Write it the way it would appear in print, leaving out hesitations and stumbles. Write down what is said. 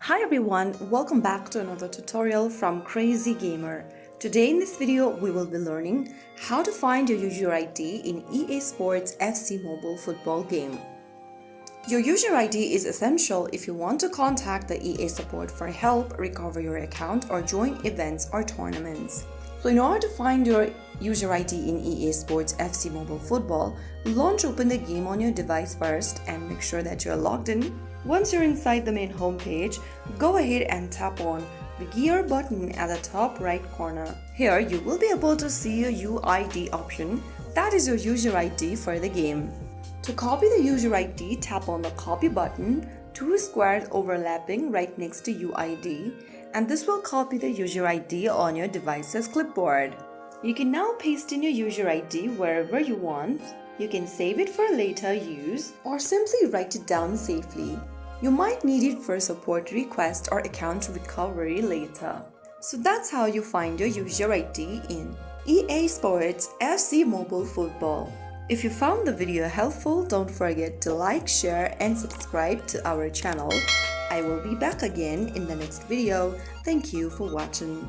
Hi everyone, welcome back to another tutorial from Crazy Gamer. Today in this video we will be learning how to find your user ID in EA Sports FC Mobile football game. Your user ID is essential if you want to contact the EA support for help, recover your account, or join events or tournaments. So in order to find your user ID in EA Sports FC Mobile Football, open the game on your device first and make sure that you're logged in. Once you're inside the main homepage, go ahead and tap on the gear button at the top right corner. Here you will be able to see a UID option, that is your user ID for the game. To copy the user ID, tap on the copy button, two squares overlapping right next to UID, and this will copy the user ID on your device's clipboard. You can now paste in your user ID wherever you want. You can save it for later use or simply write it down safely. You might need it for support request or account recovery later. So that's how you find your user ID in EA Sports FC Mobile Football. If you found the video helpful, don't forget to like, share and subscribe to our channel. I will be back again in the next video. Thank you for watching.